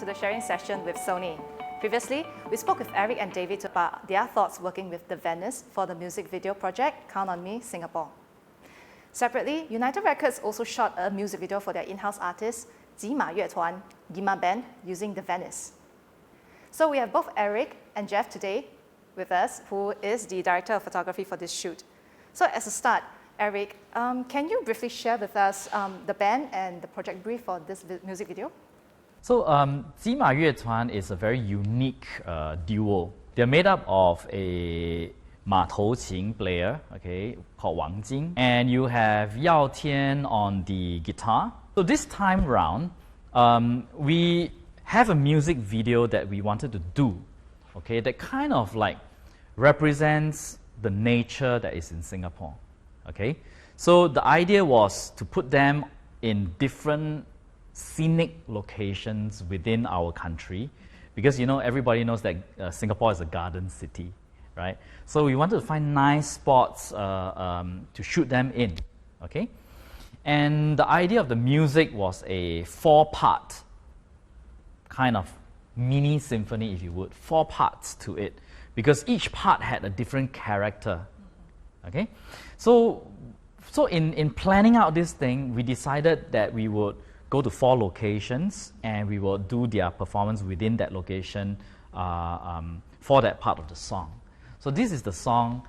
to the sharing session with Sony. Previously, we spoke with Eric and David about their thoughts working with the Venice for the music video project Count on Me, Singapore. Separately, United Records also shot a music video for their in-house artist, Jima Yuetuan, Jima Band, using the Venice. So we have both Eric and Jeff today with us, who is the director of photography for this shoot. So as a start, Eric, can you briefly share with us the band and the project brief for this music video? So, Jima Yuetuan is a very unique duo. They're made up of a 马头琴 player, okay, called Wang Jing, and you have Yao Tian on the guitar. So this time round, we have a music video that we wanted to do, okay, that kind of like represents the nature that is in Singapore. Okay, so the idea was to put them in different scenic locations within our country, because everybody knows that Singapore is a garden city, right? So we wanted to find nice spots to shoot them in. Okay, and the idea of the music was a 4-part kind of mini symphony, if you would, 4 parts to it, because each part had a different character. Okay, so in planning out this thing, we decided that we would go to 4 locations and we will do their performance within that location for that part of the song. So this is the song.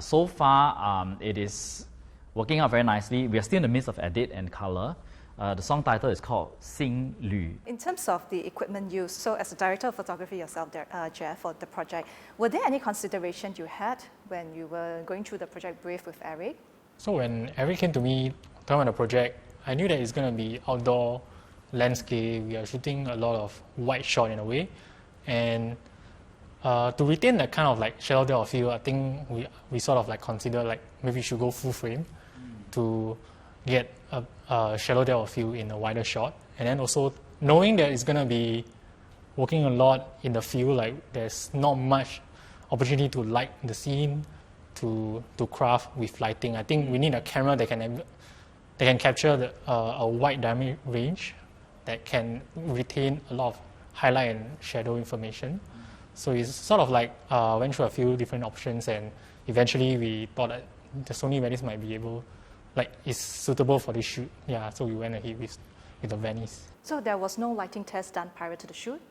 So far, it is working out very nicely. We are still in the midst of edit and color. The song title is called Xing Lü. In terms of the equipment used, so as a director of photography yourself, Jeff, for the project, were there any considerations you had when you were going through the project brief with Eric? So when Eric came to me, talking about the project, I knew that it's going to be outdoor landscape. We are shooting a lot of wide shot in a way, and to retain that kind of like shallow depth of field, I think we sort of like consider like maybe we should go full frame to get a shallow depth of field in a wider shot, and then also knowing that it's going to be working a lot in the field, like there's not much opportunity to light the scene, to craft with lighting. I think we need a camera that can capture a wide dynamic range that can retain a lot of highlight and shadow information. So it's sort of like went through a few different options, and eventually we thought that the Sony Venice might be able, like, is suitable for this shoot. Yeah, so we went ahead with the Venice. So there was no lighting test done prior to the shoot?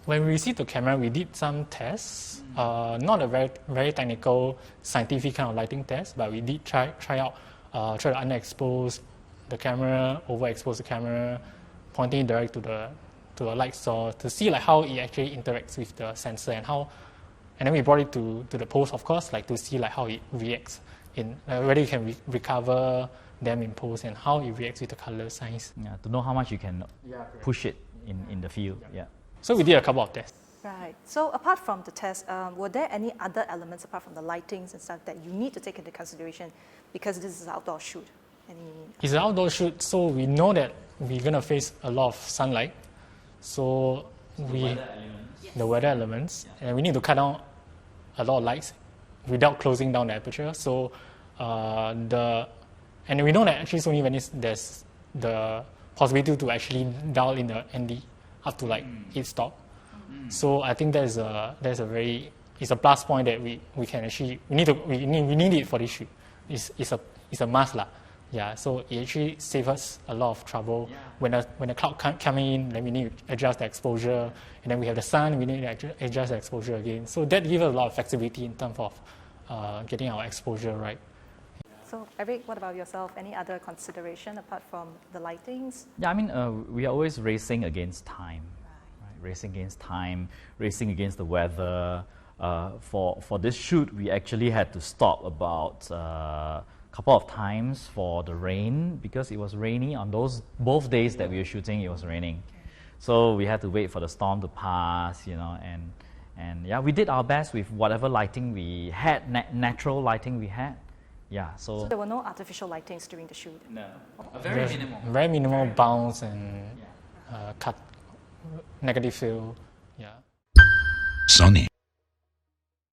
When we received the camera, we did some tests. Not a very technical, scientific kind of lighting test, but we did try out, try to underexpose the camera, overexpose the camera, pointing it direct to the light source to see like how it actually interacts with the sensor, and then we brought it to the post, of course, like to see like how it reacts in whether you can recover them in post and how it reacts with the color size. Yeah, to know how much you can push it in the field. Yeah. So we did a couple of tests. Right. So apart from the test, were there any other elements apart from the lightings and stuff that you need to take into consideration because this is an outdoor shoot? It's an outdoor shoot, so we know that we're going to face a lot of sunlight. So the weather elements, and we need to cut down a lot of lights without closing down the aperture. So and we know that actually Sony Venice, there's the possibility to actually dial in the ND up to like 8 stop. So I think it's a plus point that we can actually we need it for this shoot. It's a must lah. Yeah, so it actually saves us a lot of trouble. When the cloud come in, then we need to adjust the exposure, and then we have the sun, we need to adjust the exposure again. So that gives us a lot of flexibility in terms of getting our exposure right. So Eric, what about yourself? Any other consideration apart from the lightings? Yeah, I mean, we are always racing against time. Right? Racing against time, racing against the weather. For this shoot, we actually had to stop about couple of times for the rain, because it was rainy on both days that we were shooting. It was raining, so we had to wait for the storm to pass, and yeah, we did our best with whatever lighting we had, natural lighting we had. Yeah, so there were no artificial lightings during the shoot? No, very minimal. Very minimal bounce and cut negative fill. Yeah. Sony.